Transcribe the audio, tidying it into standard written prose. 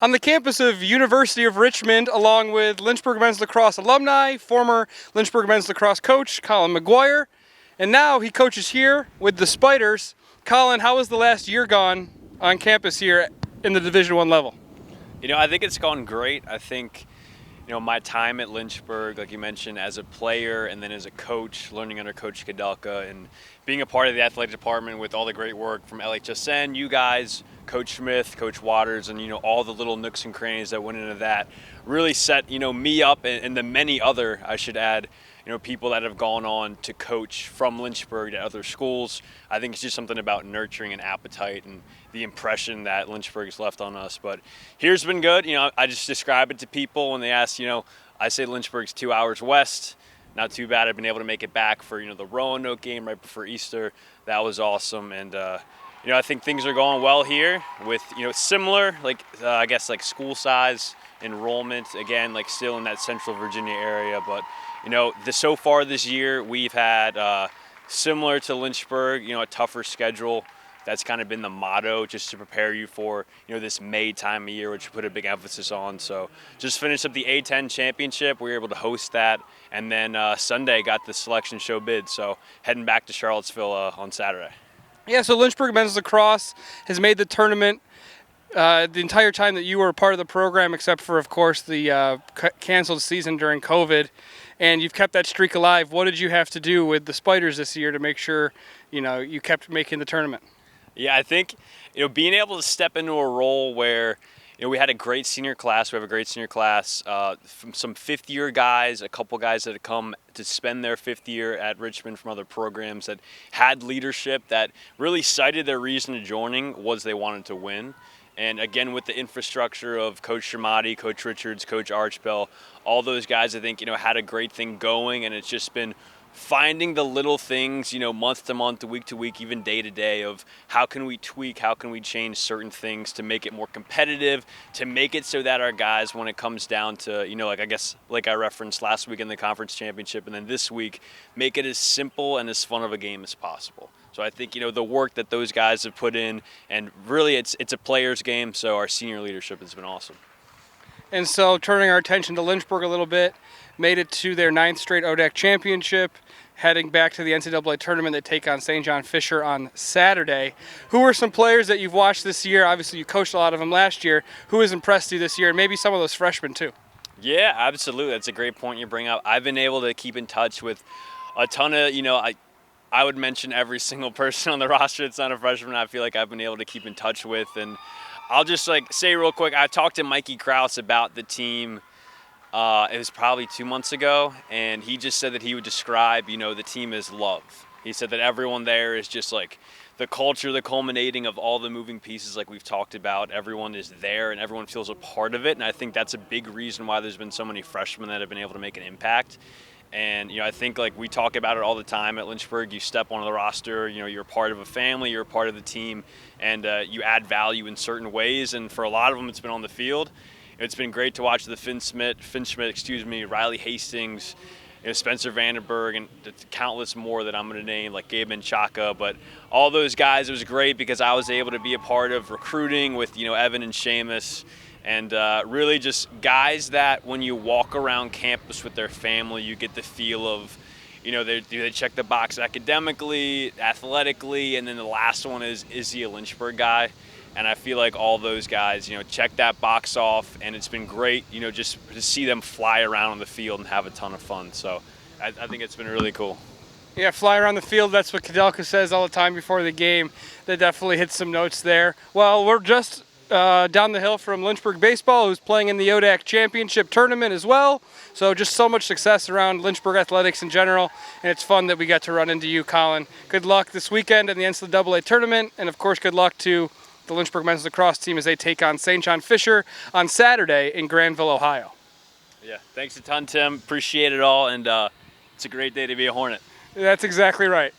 On the campus of University of Richmond, along with Lynchburg men's lacrosse alumni, former Lynchburg men's lacrosse coach Colin McGuire, and now he coaches here with the Spiders. Colin, how has the last year gone on campus here in the Division I level? I think it's gone great. I think, my time at Lynchburg, like you mentioned, as a player and then as a coach, learning under Coach Kadelka and being a part of the athletic department with all the great work from LHSN, you guys, Coach Smith, Coach Waters, and, all the little nooks and crannies that went into that really set, me up and the many other, I should add, people that have gone on to coach from Lynchburg to other schools. I think it's just something about nurturing an appetite and the impression that Lynchburg has left on us. But here's been good. I just describe it to people when they ask, I say Lynchburg's 2 hours west. Not too bad. I've been able to make it back for, the Roanoke game right before Easter. That was awesome. And, I think things are going well here with, similar, I guess, school size, enrollment, again, still in that Central Virginia area. But, so far this year, we've had, similar to Lynchburg, a tougher schedule. That's kind of been the motto, just to prepare you for, this May time of year, which we put a big emphasis on. So just finished up the A10 championship. We were able to host that. And then Sunday got the selection show bid. So heading back to Charlottesville on Saturday. Yeah, so Lynchburg men's lacrosse has made the tournament the entire time that you were a part of the program, except for, of course, the canceled season during COVID. And you've kept that streak alive. What did you have to do with the Spiders this year to make sure, you kept making the tournament? Yeah, I think, being able to step into a role where, we had a great senior class. We have a great senior class from some fifth-year guys, a couple guys that had come to spend their fifth year at Richmond from other programs that had leadership that really cited their reason to joining was they wanted to win. And again, with the infrastructure of Coach Shamati, Coach Richards, Coach Archbell, all those guys, I think, had a great thing going, and it's just been finding the little things, month to month, week to week, even day to day of how can we tweak, how can we change certain things to make it more competitive, to make it so that our guys, when it comes down to, like I referenced last week in the conference championship and then this week, make it as simple and as fun of a game as possible. So I think, the work that those guys have put in, and really it's a player's game, so our senior leadership has been awesome. And so turning our attention to Lynchburg a little bit, made it to their 9th straight ODAC championship, heading back to the NCAA tournament. They take on St. John Fisher on Saturday. Who are some players that you've watched this year? Obviously, you coached a lot of them last year. Who has impressed you this year, and maybe some of those freshmen too? Yeah, absolutely. That's a great point you bring up. I've been able to keep in touch with a ton of, I would mention every single person on the roster that's not a freshman. I feel like I've been able to keep in touch with, and I'll just say real quick, I talked to Mikey Krause about the team. It was probably 2 months ago, and he just said that he would describe, the team as love. He said that everyone there is just the culture, the culminating of all the moving pieces like we've talked about. Everyone is there, and everyone feels a part of it, and I think that's a big reason why there's been so many freshmen that have been able to make an impact. And, I think we talk about it all the time at Lynchburg. You step onto the roster, you're part of a family, you're part of the team, and you add value in certain ways. And for a lot of them, it's been on the field. It's been great to watch the Finn Schmidt, Riley Hastings, Spencer Vandenberg, and countless more that I'm going to name, like Gabe Menchaca. But all those guys, it was great because I was able to be a part of recruiting with, Evan and Seamus. And really just guys that when you walk around campus with their family, you get the feel of, they check the box academically, athletically, and then the last one is he a Lynchburg guy? And I feel like all those guys, check that box off, and it's been great, just to see them fly around on the field and have a ton of fun. So I think it's been really cool. Yeah, fly around the field. That's what Kadelka says all the time before the game. That definitely hit some notes there. Well, we're just down the hill from Lynchburg baseball, who's playing in the ODAC championship tournament as well. So just so much success around Lynchburg athletics in general, and it's fun that we got to run into you, Colin. Good luck this weekend in the NCAA tournament, and of course, good luck to the Lynchburg men's lacrosse team as they take on St. John Fisher on Saturday in Granville, Ohio. Yeah, thanks a ton, Tim. Appreciate it all, and it's a great day to be a Hornet. That's exactly right.